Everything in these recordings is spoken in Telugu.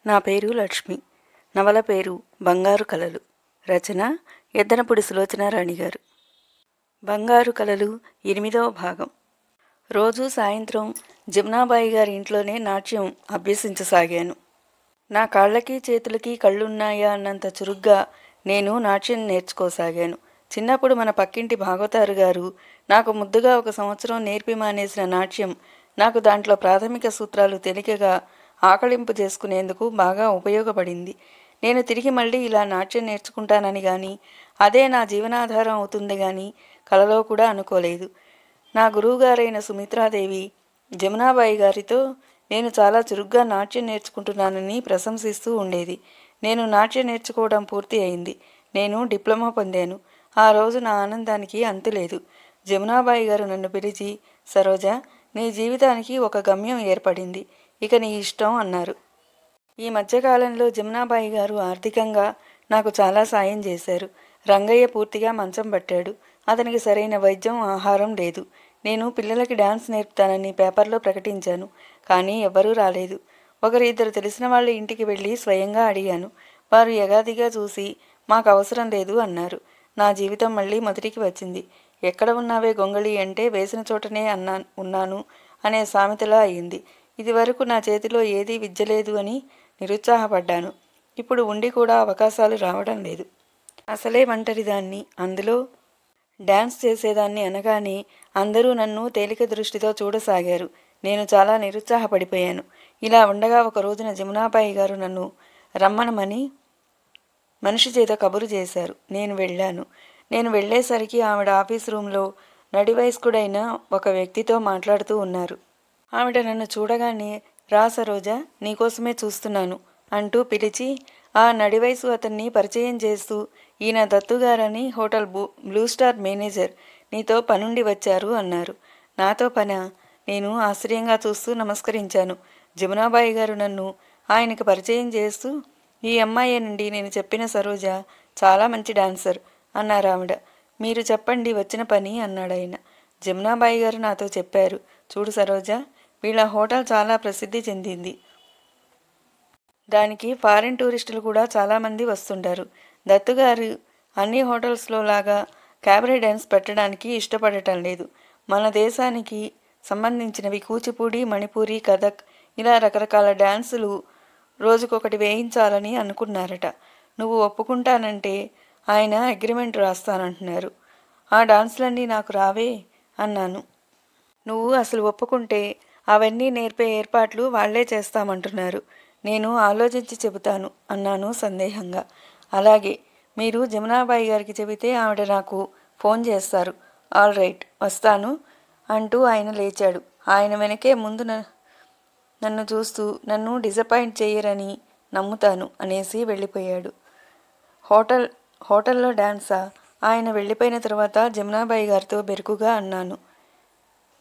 నా పేరు లక్ష్మి. నవల పేరు బంగారు కలలు. రచన ఎద్దనపూడి సులోచనారాణి గారు. బంగారు కలలు 8వ భాగం. రోజు సాయంత్రం జమునాబాయి గారి ఇంట్లోనే నాట్యం అభ్యసించసాగాను. నా కాళ్ళకి చేతులకి కళ్ళున్నాయా అన్నంత చురుగ్గా నేను నాట్యం నేర్చుకోసాగాను. చిన్నప్పుడు మన పక్కింటి భాగవతారు గారు నాకు ముద్దుగా 1 సంవత్సరం నేర్పి మానేసిన నాట్యం నాకు దాంట్లో ప్రాథమిక సూత్రాలు తెలియగా ఆకళింపు చేసుకునేందుకు బాగా ఉపయోగపడింది. నేను తిరిగి మళ్ళీ ఇలా నాట్యం నేర్చుకుంటానని కానీ, అదే నా జీవనాధారం అవుతుంది కానీ కలలో కూడా అనుకోలేదు. నా గురువుగారైన సుమిత్రాదేవి జమునాబాయి గారితో నేను చాలా చురుగ్గా నాట్యం నేర్చుకుంటున్నానని ప్రశంసిస్తూ ఉండేది. నేను నాట్యం నేర్చుకోవడం పూర్తి అయింది. నేను డిప్లొమా పొందాను. ఆ రోజు నా ఆనందానికి అంతులేదు. జమునాబాయి గారు నన్ను పిలిచి, సరోజ, నీ జీవితానికి ఒక గమ్యం ఏర్పడింది. ఇక నీ ఇష్టం అన్నారు. ఈ మధ్యకాలంలో జమునాబాయి గారు ఆర్థికంగా నాకు చాలా సాయం చేశారు. రంగయ్య పూర్తిగా మంచం పట్టాడు. అతనికి సరైన వైద్యం, ఆహారం లేదు. నేను పిల్లలకి డాన్స్ నేర్పుతానని పేపర్లో ప్రకటించాను. కానీ ఎవ్వరూ రాలేదు. 1-2 తెలిసిన వాళ్ళ ఇంటికి వెళ్ళి స్వయంగా అడిగాను. వారు యగాదిగా చూసి మాకు అవసరం లేదు అన్నారు. నా జీవితం మళ్ళీ మొదటికి వచ్చింది. ఎక్కడ ఉన్నావే గొంగళి అంటే వేసిన చోటనే ఉన్నాను అనే సామెతలా అయింది. ఇదివరకు నా చేతిలో ఏదీ విద్యలేదు అని నిరుత్సాహపడ్డాను. ఇప్పుడు ఉండి కూడా అవకాశాలు రావడం లేదు. అసలే ఒంటరిదాన్ని, అందులో డ్యాన్స్ చేసేదాన్ని అనగానే అందరూ నన్ను తేలిక దృష్టితో చూడసాగారు. నేను చాలా నిరుత్సాహపడిపోయాను. ఇలా ఉండగా ఒక రోజున జమునాబాయి గారు నన్ను రమ్మనమని మనిషి చేత కబురు చేశారు. నేను వెళ్ళాను. నేను వెళ్ళేసరికి ఆవిడ ఆఫీస్ రూంలో నడివయస్కుడైన ఒక వ్యక్తితో మాట్లాడుతూ ఉన్నారు. ఆవిడ నన్ను చూడగానే, రా సరోజ, నీకోసమే చూస్తున్నాను అంటూ పిలిచి ఆ నడివయసు అతన్ని పరిచయం చేస్తూ, ఈయన దత్తుగారని హోటల్ బ్లూ స్టార్ మేనేజర్, నీతో పనుండి వచ్చారు అన్నారు. నాతో పనా? నేను ఆశ్చర్యంగా చూస్తూ నమస్కరించాను. జమునాబాయి గారు నన్ను ఆయనకు పరిచయం చేస్తూ, ఈ అమ్మాయేనండి నేను చెప్పిన సరోజ, చాలా మంచి డాన్సర్ అన్నారు ఆవిడ. మీరు చెప్పండి వచ్చిన పని అన్నాడాయన. జమునాబాయి గారు నాతో చెప్పారు, చూడు సరోజ, వీళ్ళ హోటల్ చాలా ప్రసిద్ధి చెందింది. దానికి ఫారిన్ టూరిస్టులు కూడా చాలామంది వస్తుంటారు. దత్తుగారు అన్ని హోటల్స్లో లాగా క్యాబరే డ్యాన్స్ పెట్టడానికి ఇష్టపడటం లేదు. మన దేశానికి సంబంధించినవి కూచిపూడి, మణిపూరి, కథక్, ఇలా రకరకాల డ్యాన్సులు రోజుకొకటి వేయించాలని అనుకున్నారట. నువ్వు ఒప్పుకుంటానంటే ఆయన అగ్రిమెంట్ రాస్తానంటున్నారు. ఆ డాన్సులన్నీ నాకు రావే అన్నాను. నువ్వు అసలు ఒప్పుకుంటే అవన్నీ నేర్పే ఏర్పాట్లు వాళ్లే చేస్తామంటున్నారు. నేను ఆలోచించి చెబుతాను అన్నాను సందేహంగా. అలాగే, మీరు జమునాబాయి గారికి చెబితే ఆవిడ నాకు ఫోన్ చేస్తారు. ఆల్ రైట్, వస్తాను అంటూ ఆయన లేచాడు. ఆయన వెనకే ముందు నన్ను చూస్తూ, నన్ను డిసప్పాయింట్ చేయరని నమ్ముతాను అనేసి వెళ్ళిపోయాడు. హోటల్లో డాన్సా? ఆయన వెళ్ళిపోయిన తర్వాత జమునాబాయి గారితో బెరుకుగా అన్నాను.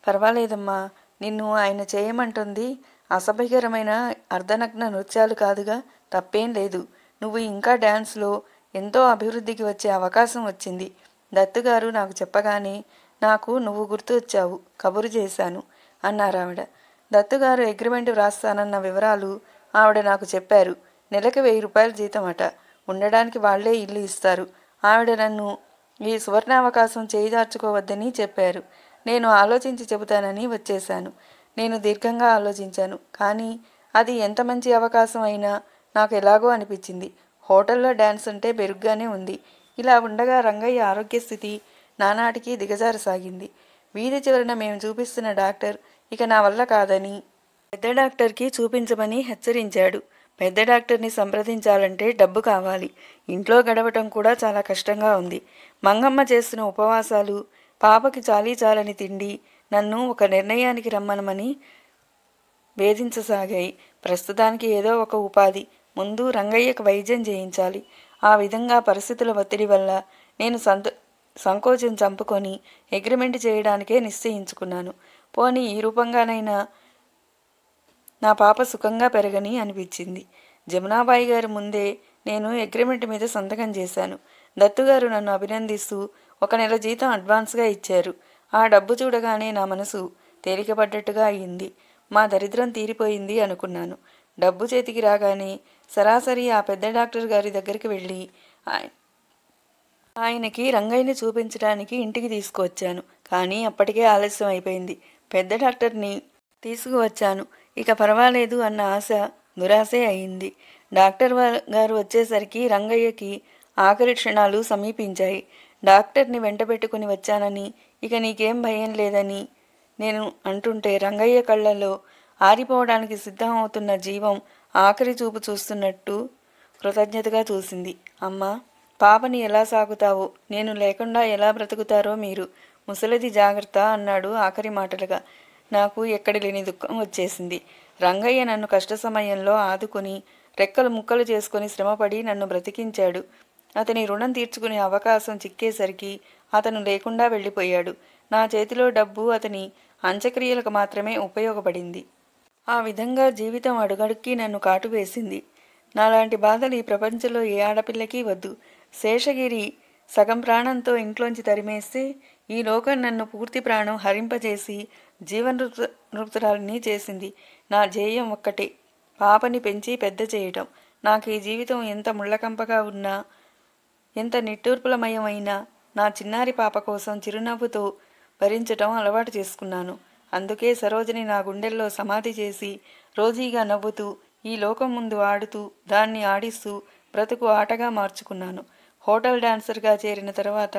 పర్వాలేదమ్మా, నిన్ను ఆయన చేయమంటుంది అసభ్యకరమైన అర్ధనగ్న నృత్యాలు కాదుగా, తప్పేం లేదు. నువ్వు ఇంకా డ్యాన్స్లో ఎంతో అభివృద్ధికి వచ్చే అవకాశం వచ్చింది. దత్తుగారు నాకు చెప్పగానే నాకు నువ్వు గుర్తు వచ్చావు, కబురు చేశాను అన్నారావిడ. దత్తుగారు అగ్రిమెంట్ వ్రాస్తానన్న వివరాలు ఆవిడ నాకు చెప్పారు. నెలకు 1000 రూపాయల జీతం అట. ఉండడానికి వాళ్లే ఇల్లు ఇస్తారు. ఆవిడ నన్ను ఈ సువర్ణావకాశం చేయిదార్చుకోవద్దని చెప్పారు. నేను ఆలోచించి చెబుతానని వచ్చేశాను. నేను దీర్ఘంగా ఆలోచించాను. కానీ అది ఎంత మంచి అవకాశం అయినా నాకు ఎలాగో అనిపించింది. హోటల్లో డ్యాన్స్ అంటే బెరుగ్గానే ఉంది. ఇలా ఉండగా రంగయ్య ఆరోగ్యస్థితి నానాటికి దిగజారసాగింది. వీధి చివరన మేము చూపిస్తున్న డాక్టర్ ఇక నా వల్ల కాదని పెద్ద డాక్టర్కి చూపించమని హెచ్చరించాడు. పెద్ద డాక్టర్ని సంప్రదించాలంటే డబ్బు కావాలి. ఇంట్లో గడవటం కూడా చాలా కష్టంగా ఉంది. మంగమ్మ చేస్తున్న ఉపవాసాలు, పాపకి చాలని తిండి నన్ను ఒక నిర్ణయానికి రమ్మనమని వేధించసాగాయి. ప్రస్తుతానికి ఏదో ఒక ఉపాధి, ముందు రంగయ్యకు వైద్యం చేయించాలి. ఆ విధంగా పరిస్థితుల ఒత్తిడి వల్ల నేను సంకోచం చంపుకొని అగ్రిమెంట్ చేయడానికే నిశ్చయించుకున్నాను. పోనీ ఈ రూపంగానైనా నా పాప సుఖంగా పెరగని అనిపించింది. జమునాబాయి గారి ముందే నేను అగ్రిమెంట్ మీద సంతకం చేశాను. దత్తుగారు నన్ను అభినందిస్తూ 1 నెల జీతం అడ్వాన్స్గా ఇచ్చారు. ఆ డబ్బు చూడగానే నా మనసు తేలికపడ్డట్టుగా అయింది. మా దరిద్రం తీరిపోయింది అనుకున్నాను. డబ్బు చేతికి రాగానే సరాసరి ఆ పెద్ద డాక్టర్ గారి దగ్గరికి వెళ్ళి ఆయనకి రంగయ్యని చూపించడానికి ఇంటికి తీసుకువచ్చాను. కానీ అప్పటికే ఆలస్యం అయిపోయింది. పెద్ద డాక్టర్ని తీసుకువచ్చాను. ఇక పర్వాలేదు అన్న ఆశ దురాశే అయింది. గారు వచ్చేసరికి రంగయ్యకి ఆఖరి క్షణాలు సమీపించాయి. డాక్టర్ని వెంటబెట్టుకుని వచ్చానని, ఇక నీకేం భయం లేదని నేను అంటుంటే రంగయ్య కళ్ళల్లో ఆరిపోవడానికి సిద్ధం అవుతున్న జీవం ఆఖరి చూపు చూస్తున్నట్టు కృతజ్ఞతగా చూసింది. అమ్మా, పాపని ఎలా సాగుతావో, నేను లేకుండా ఎలా బ్రతుకుతారో మీరు. ముసలిది జాగ్రత్త అన్నాడు ఆఖరి మాటలుగా. నాకు ఎక్కడి లేని దుఃఖం వచ్చేసింది. రంగయ్య నన్ను కష్ట సమయంలో ఆదుకుని రెక్కలు ముక్కలు చేసుకుని శ్రమపడి నన్ను బ్రతికించాడు. అతని రుణం తీర్చుకునే అవకాశం చిక్కేసరికి అతను లేకుండా వెళ్ళిపోయాడు. నా చేతిలో డబ్బు అతని అంత్యక్రియలకు మాత్రమే ఉపయోగపడింది. ఆ విధంగా జీవితం అడుగడుక్కి నన్ను కాటు వేసింది. నాలాంటి బాధలు ఈ ప్రపంచంలో ఏ ఆడపిల్లకీ వద్దు. శేషగిరి సగం ప్రాణంతో ఇంట్లోంచి తరిమేస్తే ఈ లోకం నన్ను పూర్తి ప్రాణం హరింపజేసి జీవనృతురాలిని చేసింది. నా ధ్యేయం ఒక్కటే, పాపని పెంచి పెద్ద చేయటం. నాకు ఈ జీవితం ఎంత ముళ్ళకంపగా ఉన్నా, ఎంత నిట్టూర్పులమయమైనా నా చిన్నారి పాప కోసం చిరునవ్వుతో భరించటం అలవాటు చేసుకున్నాను. అందుకే సరోజని నా గుండెల్లో సమాధి చేసి రోజీగా నవ్వుతూ ఈ లోకం ముందు ఆడుతూ దాన్ని ఆడిస్తూ బ్రతుకు ఆటగా మార్చుకున్నాను. హోటల్ డాన్సర్గా చేరిన తర్వాత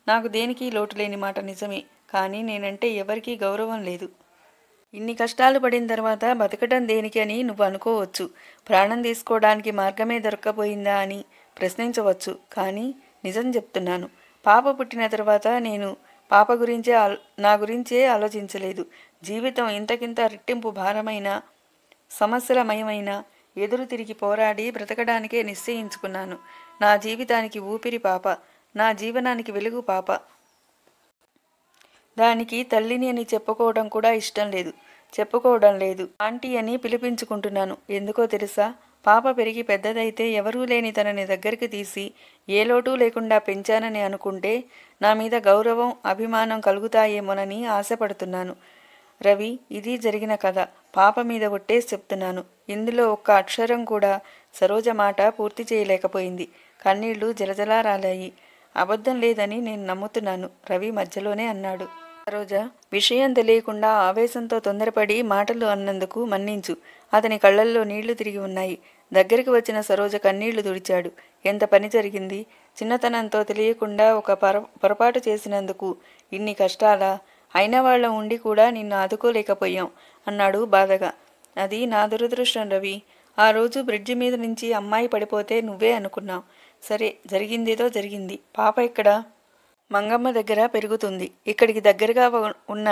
నాకు దేనికి లోటు లేని మాట నిజమే. కానీ నేనంటే ఎవరికీ గౌరవం లేదు. ఇన్ని కష్టాలు పడిన తర్వాత బతకటం దేనికి అని నువ్వు అనుకోవచ్చు. ప్రాణం తీసుకోవడానికి మార్గమే దొరక్కపోయిందా అని ప్రశ్నించవచ్చు. కానీ నిజం చెప్తున్నాను, పాప పుట్టిన తర్వాత నేను పాప గురించే నా గురించే ఆలోచించలేదు. జీవితం ఇంతకింత రెట్టింపు భారమైన సమస్యలమయమైన ఎదురు తిరిగి పోరాడి బ్రతకడానికే నిశ్చయించుకున్నాను. నా జీవితానికి ఊపిరి పాప, నా జీవనానికి వెలుగు పాప. దానికి తల్లిని అని చెప్పుకోవడం కూడా ఇష్టం లేదు, చెప్పుకోవడం లేదు. ఆంటీ అని పిలిపించుకుంటున్నాను. ఎందుకో తెలుసా? పాప పెరిగి పెద్దదైతే ఎవరూ లేని తనని దగ్గరికి తీసి ఏ లోటు లేకుండా పెంచానని అనుకుంటే నా మీద గౌరవం, అభిమానం కలుగుతాయేమోనని ఆశపడుతున్నాను. రవి, ఇది జరిగిన కథ. పాప మీద ఒట్టేసి చెప్తున్నాను. ఇందులో ఒక్క అక్షరం కూడా సరోజ మాట పూర్తి చేయలేకపోయింది. కన్నీళ్లు జలజలా రాలాయి. అబద్ధం లేదని నేను నమ్ముతున్నాను, రవి మధ్యలోనే అన్నాడు. సరోజ విషయం తెలియకుండా ఆవేశంతో తొందరపడి మాటలు అన్నందుకు మన్నించు. అతని కళ్ళల్లో నీళ్లు తిరిగి ఉన్నాయి. దగ్గరికి వచ్చిన సరోజ కన్నీళ్లు తుడిచాడు. ఎంత పని జరిగింది? చిన్నతనంతో తెలియకుండా ఒక పొరపాటు చేసినందుకు ఇన్ని కష్టాలా? అయిన వాళ్ళం ఉండి కూడా నిన్ను ఆదుకోలేకపోయాం అన్నాడు బాధగా. అది నా దురదృష్టం రవి. ఆ రోజు బ్రిడ్జి మీద నుంచి అమ్మాయి పడిపోతే నువ్వే అనుకున్నావు. సరే, జరిగిందేదో జరిగింది. పాప ఇక్కడ మంగమ్మ దగ్గర పెరుగుతుంది. ఇక్కడికి దగ్గరగా ఉన్న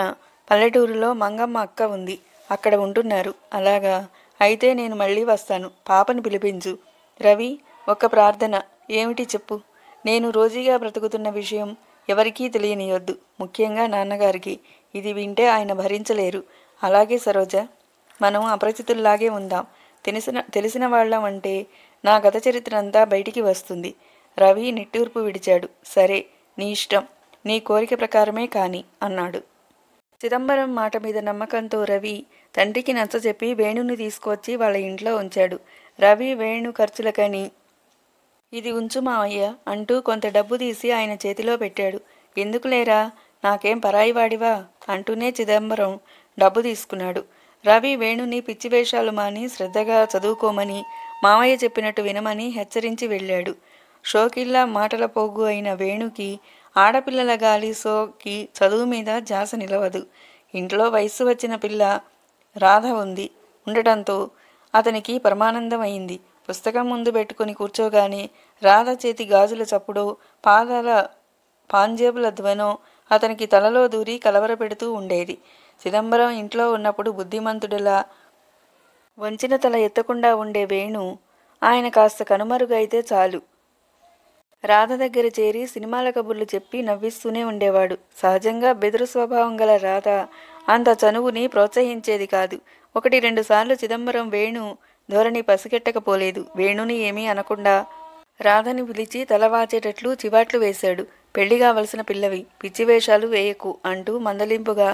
పల్లెటూరులో మంగమ్మ అక్క ఉంది. అక్కడ ఉంటున్నారు. అలాగా? అయితే నేను మళ్ళీ వస్తాను. పాపను పిలిపించు. రవి, ఒక్క ప్రార్థన. ఏమిటి చెప్పు. నేను రోజీగా బ్రతుకుతున్న విషయం ఎవరికీ తెలియనియొద్దు, ముఖ్యంగా నాన్నగారికి. ఇది వింటే ఆయన భరించలేరు. అలాగే సరోజ, మనం అపరిచితుల్లాగే ఉందాం. తెలిసిన వాళ్ళం అంటే నా గత చరిత్ర అంతా బయటికి వస్తుంది. రవి నిట్టూర్పు విడిచాడు. సరే, నీ ఇష్టం. నీ కోరిక ప్రకారమే కాని అన్నాడు. చిదంబరం మాట మీద నమ్మకంతో రవి తండ్రికి నచ్చజెప్పి వేణుని తీసుకువచ్చి వాళ్ళ ఇంట్లో ఉంచాడు. రవి వేణు ఖర్చులకని ఇది ఉంచు మావయ్య అంటూ కొంత డబ్బు తీసి ఆయన చేతిలో పెట్టాడు. ఎందుకులేరా, నాకేం పరాయివాడివా అంటూనే చిదంబరం డబ్బు తీసుకున్నాడు. రవి వేణుని పిచ్చి వేషాలు మాని శ్రద్ధగా చదువుకోమని, మావయ్య చెప్పినట్టు వినమని హెచ్చరించి వెళ్ళాడు. షోకిల్లా మాటల పోగు అయిన వేణుకి ఆడపిల్లల గాలి సోకి చదువు మీద ధ్యాస నిలవదు. ఇంట్లో వయస్సు వచ్చిన పిల్ల రాధ ఉండటంతో అతనికి పరమానందం అయింది. పుస్తకం ముందు పెట్టుకుని కూర్చోగానే రాధ చేతి గాజుల చప్పుడో, పాదాల పాంజేబుల ధ్వనో అతనికి తలలో దూరి కలవరపెడుతూ ఉండేది. చిదంబరం ఇంట్లో ఉన్నప్పుడు బుద్ధిమంతుడిలా వంచిన తల ఎత్తకుండా ఉండే వేణు ఆయన కాస్త కనుమరుగైతే చాలు రాధ దగ్గర చేరి సినిమాల కబుర్లు చెప్పి నవ్విస్తూనే ఉండేవాడు. సహజంగా బెదురు స్వభావం గల రాధ అంత చనువుని ప్రోత్సహించేది కాదు. 1-2 సార్లు చిదంబరం వేణు ధోరణి పసిగట్టకపోలేదు. వేణుని ఏమీ అనకుండా రాధని పిలిచి తలవాచేటట్లు చివాట్లు వేశాడు. పెళ్లి కావలసిన పిల్లవి, పిచ్చివేషాలు వేయకు అంటూ మందలింపుగా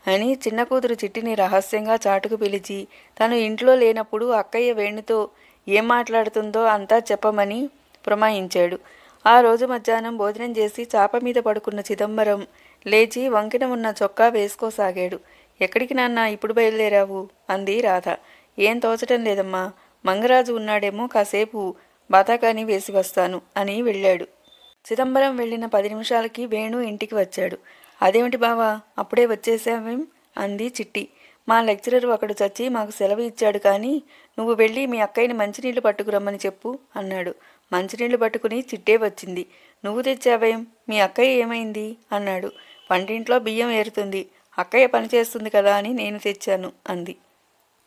అని చిన్న కూతురు చిట్టిని రహస్యంగా చాటుకు పిలిచి తను ఇంట్లో లేనప్పుడు అక్కయ్య వేణుతో ఏం మాట్లాడుతుందో అంతా చెప్పమని పురమాయించాడు. ఆ రోజు మధ్యాహ్నం భోజనం చేసి చాప మీద పడుకున్న చిదంబరం లేచి వంకిన ఉన్న చొక్కా వేసుకోసాగాడు. ఎక్కడికి నాన్న ఇప్పుడు బయలుదేరావు అంది రాధ. ఏం తోచటం లేదమ్మా, మంగరాజు ఉన్నాడేమో, కాసేపు బాతాకాని వేసి వస్తాను అని వెళ్ళాడు. చిదంబరం వెళ్ళిన 10 నిమిషాలకి వేణు ఇంటికి వచ్చాడు. అదేమిటి బావా, అప్పుడే వచ్చేసావేం అంది చిట్టి. మా లెక్చరర్ ఒకడు చచ్చి మాకు సెలవు ఇచ్చాడు, కానీ నువ్వు వెళ్ళి మీ అక్కయ్యని మంచినీళ్లు పట్టుకురమ్మని చెప్పు అన్నాడు. మంచినీళ్లు పట్టుకుని చిట్టే వచ్చింది. నువ్వు తెచ్చావేం, మీ అక్కయ్య ఏమైంది అన్నాడు. వంటింట్లో బియ్యం ఏరుతుంది, అక్కయ్య పనిచేస్తుంది కదా అని నేను తెచ్చాను అంది.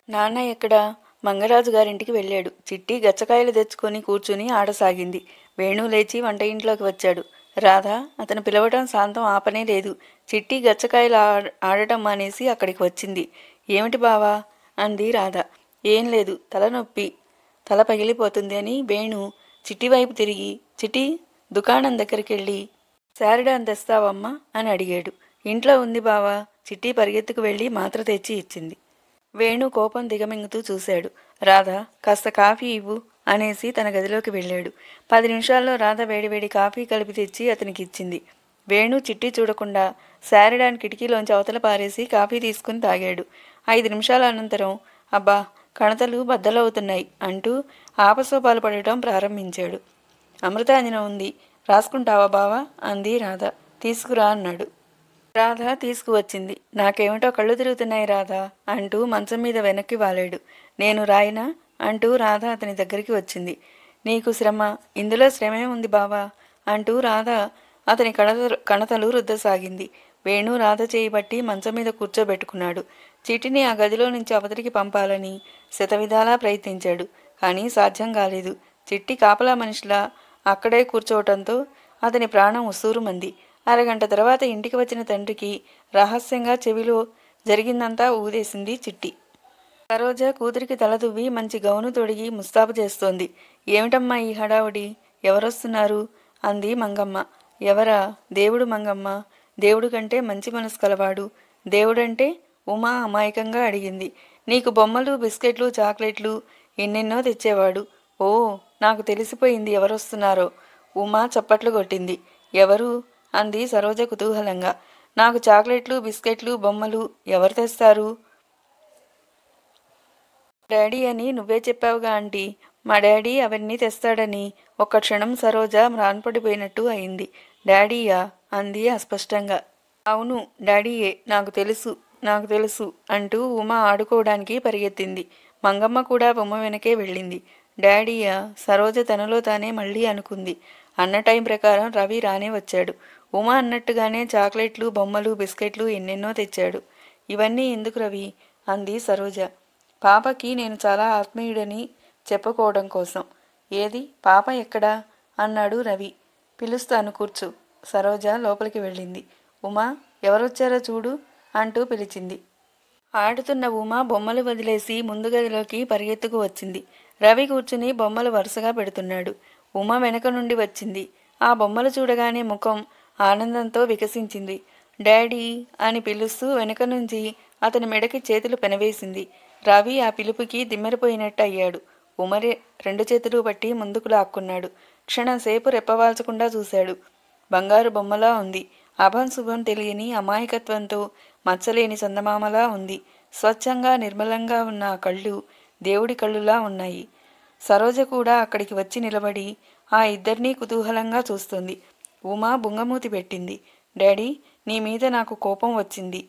నాన్న ఎక్కడా? మంగరాజు గారింటికి వెళ్ళాడు. చిట్టి గచ్చకాయలు తెచ్చుకొని కూర్చుని ఆడసాగింది. వేణు లేచి వంట ఇంట్లోకి వచ్చాడు. రాధ అతను పిలవటం శాంతం ఆపనే లేదు. చిట్టి గచ్చకాయలు ఆడటం మానేసి అక్కడికి వచ్చింది. ఏమిటి బావా అంది రాధ. ఏం లేదు, తలనొప్పి, తల పగిలిపోతుంది అని వేణు చిట్టి వైపు తిరిగి, చిట్టి దుకాణం దగ్గరికి వెళ్ళి శారిడాన్ తెస్తావమ్మా అని అడిగాడు. ఇంట్లో ఉంది బావా. చిట్టి పరిగెత్తుకు వెళ్ళి మాత్ర తెచ్చి ఇచ్చింది. వేణు కోపం దిగమింగుతూ చూశాడు. రాధ కాస్త కాఫీ ఇవ్వు అనేసి తన గదిలోకి వెళ్ళాడు. 10 నిమిషాల్లో రాధ వేడివేడి కాఫీ కలిపి తెచ్చి అతనికి ఇచ్చింది. వేణు చిట్టి చూడకుండా శారిడాన్ కిటికీలోంచి అవతల పారేసి కాఫీ తీసుకుని తాగాడు. 5 నిమిషాల అనంతరం అబ్బా కణతలు బద్దలవుతున్నాయి అంటూ ఆపసోపాలు పడటం ప్రారంభించాడు. అమృతాంజనం ఉంది, రాసుకుంటావా బావా అంది రాధ. తీసుకురా అన్నాడు. రాధ తీసుకువచ్చింది. నాకేమిటో కళ్ళు తిరుగుతున్నాయి రాధా అంటూ మంచం మీద వెనక్కి వాలాడు. నేను రాయినా అంటూ రాధ అతని దగ్గరికి వచ్చింది. నీకు శ్రమ, ఇందులో శ్రమే ఉంది బావా అంటూ రాధ అతని కణతలు రుద్దసాగింది. వేణు రాధ చేయబట్టి మంచం మీద కూర్చోబెట్టుకున్నాడు. చిటిని ఆ గదిలో నుంచి అవతలికి పంపాలని శతవిధాలా ప్రయత్నించాడు. కానీ సాధ్యం కాలేదు. చిట్టి కాపలా మనిషిలా అక్కడే కూర్చోవటంతో అతని ప్రాణం ఉస్సూరుమంది. అరగంట తర్వాత ఇంటికి వచ్చిన తండ్రికి రహస్యంగా చెవిలో జరిగిందంతా ఊదేసింది చిట్టి. సరోజ కూతురికి తల దువ్వి మంచి గౌను తొడిగి ముస్తాబు చేస్తోంది. ఏమిటమ్మా ఈ హడావుడి, ఎవరొస్తున్నారు అంది మంగమ్మ. ఎవరా? దేవుడు మంగమ్మ. దేవుడు కంటే మంచి మనసు కలవాడు. దేవుడంటే? ఉమా అమాయకంగా అడిగింది. నీకు బొమ్మలు, బిస్కెట్లు, చాక్లెట్లు ఎన్నెన్నో తెచ్చేవాడు. ఓ, నాకు తెలిసిపోయింది ఎవరొస్తున్నారో. ఉమా చప్పట్లు కొట్టింది. ఎవరు అంది సరోజ కుతూహలంగా. నాకు చాక్లెట్లు, బిస్కెట్లు, బొమ్మలు ఎవరు తెస్తారు? డాడీ అని నువ్వే చెప్పావుగా ఆంటీ. మా డాడీ అవన్నీ తెస్తాడని. ఒక్క క్షణం సరోజ మ్రాన్పడిపోయినట్టు అయింది. డాడీయా అంది అస్పష్టంగా. అవును డాడీయే, నాకు తెలుసు, నాకు తెలుసు అంటూ ఉమా ఆడుకోవడానికి పరిగెత్తింది. మంగమ్మ కూడా బొమ్మ వెనకే వెళ్ళింది. డాడీయా? సరోజ తనలో తానే మళ్ళీ అనుకుంది. అన్న టైం ప్రకారం రవి రానే వచ్చాడు. ఉమా అన్నట్టుగానే చాక్లెట్లు, బొమ్మలు, బిస్కెట్లు ఎన్నెన్నో తెచ్చాడు. ఇవన్నీ ఎందుకు రవి అంది సరోజ. పాపకి నేను చాలా ఆత్మీయుడని చెప్పుకోవడం కోసం. ఏది పాప ఎక్కడా అన్నాడు రవి. పిలుస్తాను కూర్చో. సరోజ లోపలికి వెళ్ళింది. ఉమా ఎవరొచ్చారో చూడు అంటూ పిలిచింది. ఆడుతున్న ఉమా బొమ్మలు వదిలేసి ముందు గదిలోకి పరిగెత్తుకు వచ్చింది. రవి కూర్చుని బొమ్మలు వరుసగా పెడుతున్నాడు. ఉమా వెనక నుండి వచ్చింది. ఆ బొమ్మలు చూడగానే ముఖం ఆనందంతో వికసించింది. డాడీ అని పిలుస్తూ వెనక నుంచి అతని మెడకి చేతులు పెనవేసింది. రవి ఆ పిలుపుకి దిమ్మెరిపోయినట్టు అయ్యాడు. ఉమరే 2 చేతులు పట్టి ముందుకు లాక్కున్నాడు. క్షణంసేపు రెప్పవాల్చకుండా చూశాడు. బంగారు బొమ్మలా ఉంది. అభం శుభం తెలియని అమాయకత్వంతో మచ్చలేని చందమామలా ఉంది. స్వచ్ఛంగా నిర్మలంగా ఉన్న ఆ కళ్ళు దేవుడి కళ్ళులా ఉన్నాయి. సరోజ కూడా అక్కడికి వచ్చి నిలబడి ఆ ఇద్దరినీ కుతూహలంగా చూస్తుంది. ఉమా బుంగమూతి పెట్టింది. డాడీ, నీ మీద నాకు కోపం వచ్చింది.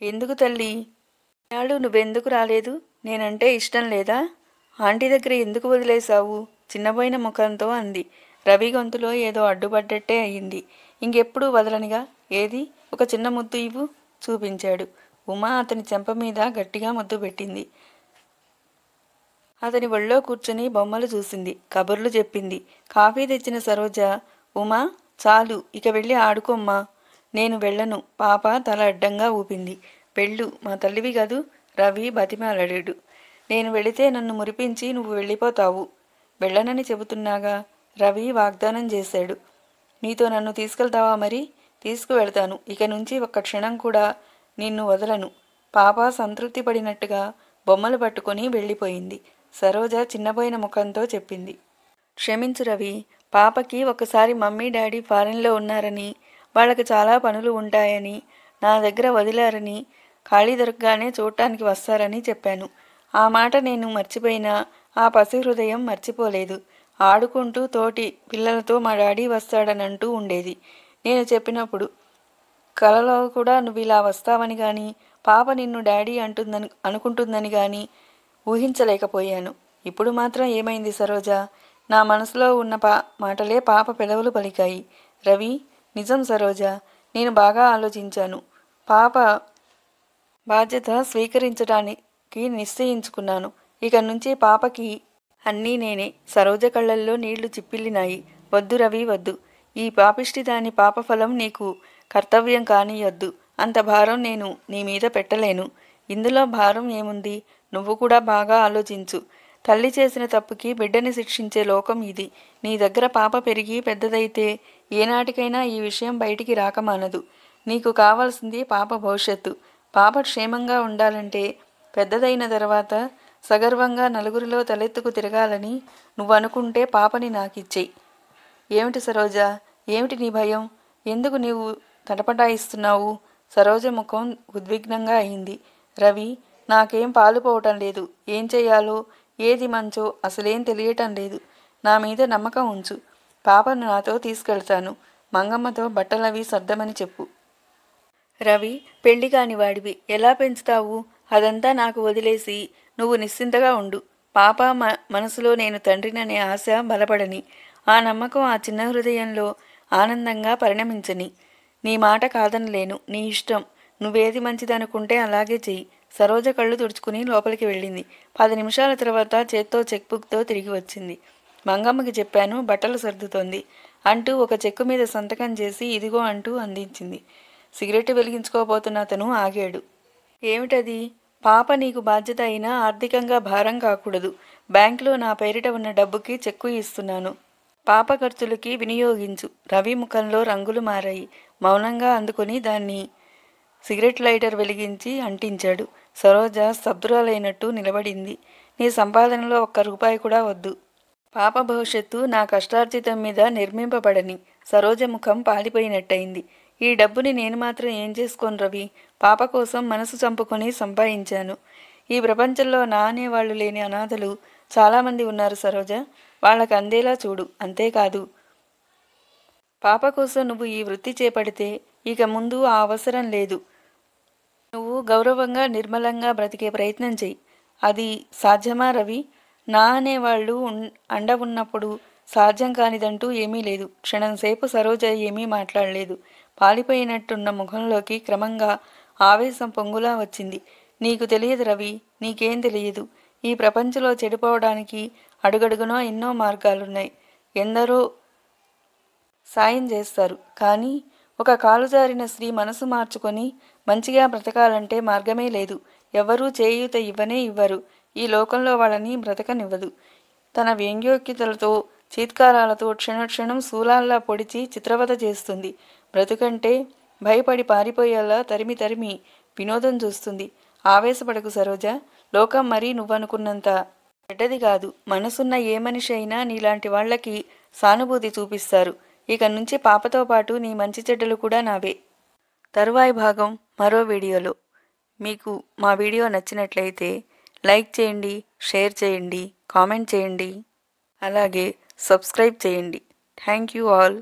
ఎందుకు తల్లి? నాడు నువ్వెందుకు రాలేదు? నేనంటే ఇష్టం లేదా? ఆంటీ దగ్గర ఎందుకు వదిలేశావు? చిన్నపోయిన ముఖంతో అంది. రవి గొంతులో ఏదో అడ్డుపడ్డట్టే అయింది. ఇంకెప్పుడు వదలనిగా. ఏది ఒక చిన్న ముద్దు ఇవ్వు చూపించాడు. ఉమా అతని చెంప మీద గట్టిగా ముద్దు పెట్టింది. అతని ఒళ్ళో కూర్చుని బొమ్మలు చూసింది, కబుర్లు చెప్పింది. కాఫీ తెచ్చిన సరోజ, ఉమా చాలు, ఇక వెళ్ళి ఆడుకోమ్మా. నేను వెళ్ళను. పాప తల అడ్డంగా ఊపింది. వెళ్ళు, మా తల్లివి కదూ రవి బతిమాలాడాడు. నేను వెళితే నన్ను మురిపించి నువ్వు వెళ్ళిపోతావు. వెళ్ళనని చెబుతున్నాగా రవి వాగ్దానం చేశాడు. నీతో నన్ను తీసుకెళ్తావా మరి? తీసుకువెళ్తాను. ఇక నుంచి ఒక్క క్షణం కూడా నిన్ను వదలను. పాప సంతృప్తి పడినట్టుగా బొమ్మలు పట్టుకొని వెళ్ళిపోయింది. సరోజ చిన్నపోయిన ముఖంతో చెప్పింది. క్షమించు రవి, పాపకి ఒకసారి మమ్మీ డాడీ ఫారెన్లో ఉన్నారని, వాళ్ళకి చాలా పనులు ఉంటాయని, నా దగ్గర వదిలారని, ఖాళీ దొరకగానే చూడటానికి వస్తారని చెప్పాను. ఆ మాట నేను మర్చిపోయినా ఆ పసి హృదయం మర్చిపోలేదు. ఆడుకుంటూ తోటి పిల్లలతో మా డాడీ వస్తాడని అంటూ ఉండేది. నేను చెప్పినప్పుడు కలలో కూడా నువ్వు ఇలా వస్తావని కానీ, పాప నిన్ను డాడీ అనుకుంటుందని కానీ ఊహించలేకపోయాను. ఇప్పుడు మాత్రం ఏమైంది సరోజ? నా మనసులో ఉన్న మాటలే పాప పెదవులు పలికాయి. రవి, నిజం సరోజ, నేను బాగా ఆలోచించాను. పాప బాధ్యత స్వీకరించడానికి నిశ్చయించుకున్నాను. ఇక నుంచి పాపకి అన్నీ నేనే. సరోజ కళ్ళల్లో నీళ్లు చిప్పిల్లినాయి. వద్దు రవి, వద్దు. ఈ పాపిష్టి దాని పాపఫలం నీకు కర్తవ్యం కానియొద్దు. అంత భారం నేను నీ మీద పెట్టలేను. ఇందులో భారం ఏముంది? నువ్వు కూడా బాగా ఆలోచించు. తల్లి చేసిన తప్పుకి బిడ్డని శిక్షించే లోకం ఇది. నీ దగ్గర పాప పెరిగి పెద్దదైతే ఏనాటికైనా ఈ విషయం బయటికి రాకమానదు. నీకు కావాల్సింది పాప భవిష్యత్తు. పాప క్షేమంగా ఉండాలంటే పెద్దదైన తర్వాత సగర్వంగా నలుగురిలో తలెత్తుకు తిరగాలని నువ్వు అనుకుంటే పాపని నాకిచ్చేయి. ఏమిటి సరోజ, ఏమిటి నీ భయం? ఎందుకు నీవు తటపటాయిస్తున్నావు? సరోజ ముఖం ఉద్విగ్నంగా అయింది. రవి, నాకేం పాలుపోవటం లేదు. ఏం చెయ్యాలో ఏది మంచో అసలేం తెలియటం లేదు. నా మీద నమ్మకం ఉంచు. పాపను నాతో తీసుకెళ్తాను. మంగమ్మతో బట్టలవి సర్దమని చెప్పు. రవి, పెళ్లి కాని వాడివి, ఎలా పెంచుతావు? అదంతా నాకు వదిలేసి నువ్వు నిశ్చింతగా ఉండు. పాప మనసులో నేను తండ్రిననే ఆశ బలపడని, ఆ నమ్మకం ఆ చిన్న హృదయంలో ఆనందంగా పరిణమించని. నీ మాట కాదనలేను. నీ ఇష్టం. నువ్వేది మంచిదనుకుంటే అలాగే చెయ్యి. సరోజ కళ్ళు తుడుచుకుని లోపలికి వెళ్ళింది. 10 నిమిషాల తర్వాత చేత్తో చెక్బుక్తో తిరిగి వచ్చింది. మంగమ్మకి చెప్పాను, బట్టలు సర్దుతోంది అంటూ ఒక చెక్కు మీద సంతకం చేసి ఇదిగో అంటూ అందించింది. సిగరెట్ వెలిగించుకోబోతున్న అతను ఆగాడు. ఏమిటది? పాప నీకు బాధ్యత అయినా ఆర్థికంగా భారం కాకూడదు. బ్యాంకులో నా పేరిట ఉన్న డబ్బుకి చెక్కు ఇస్తున్నాను. పాప ఖర్చులకి వినియోగించు. రవి ముఖంలో రంగులు మారాయి. మౌనంగా అందుకుని దాన్ని సిగరెట్ లైటర్ వెలిగించి అంటించాడు. సరోజ స్తబ్దురాలైనట్టు నిలబడింది. నీ సంపాదనలో 1 రూపాయి కూడా వద్దు. పాప భవిష్యత్తు నా కష్టార్జితం మీద నిర్మింపబడని. సరోజ ముఖం పాలిపోయినట్టయింది. ఈ డబ్బుని నేను మాత్రం ఏం చేసుకోను రవి. పాప కోసం మనసు చంపుకొని సంపాదించాను. ఈ ప్రపంచంలో నా అనేవాళ్లు లేని అనాథలు చాలామంది ఉన్నారు సరోజ. వాళ్ళకు అందేలా చూడు. అంతేకాదు, పాప కోసం నువ్వు ఈ వృత్తి చేపడితే ఇక ముందు ఆ అవసరం లేదు. నువ్వు గౌరవంగా నిర్మలంగా బ్రతికే ప్రయత్నం చెయ్యి. అది సాధ్యమా రవి? నా అనేవాళ్ళు అండ ఉన్నప్పుడు సాధ్యం కానిదంటూ ఏమీ లేదు. క్షణంసేపు సరోజ ఏమీ మాట్లాడలేదు. పాలిపోయినట్టున్న ముఖంలోకి క్రమంగా ఆవేశం పొంగులా వచ్చింది. నీకు తెలియదు రవి, నీకేం తెలియదు. ఈ ప్రపంచంలో చెడిపోవడానికి అడుగడుగునో ఎన్నో మార్గాలున్నాయి. ఎందరో సాయం చేస్తారు. కానీ ఒక కాలుజారిన స్త్రీ మనసు మార్చుకొని మంచిగా బ్రతకాలంటే మార్గమే లేదు. ఎవరూ చేయూత ఇవ్వనే ఇవ్వరు. ఈ లోకంలో వాళ్ళని బ్రతకనివ్వదు. తన వ్యంగ్యోక్యతలతో చీత్కారాలతో క్షణక్షణం శూలాల్లా పొడిచి చిత్రవద చేస్తుంది. బ్రతుకంటే భయపడి పారిపోయేలా తరిమి తరిమి వినోదం చూస్తుంది. ఆవేశపడకు సరోజ. లోకం మరీ నువ్వనుకున్నంత చెడ్డది కాదు. మనసున్న ఏ మనిషి అయినా నీలాంటి వాళ్లకి సానుభూతి చూపిస్తారు. ఇక నుంచి పాపతో పాటు నీ మంచి చెడ్డలు కూడా నావే. తరువాయి భాగం మరో వీడియోలో. మీకు మా వీడియో నచ్చినట్లయితే లైక్ చేయండి, షేర్ చేయండి, కామెంట్ చేయండి, అలాగే సబ్స్క్రైబ్ చేయండి. Thank you all.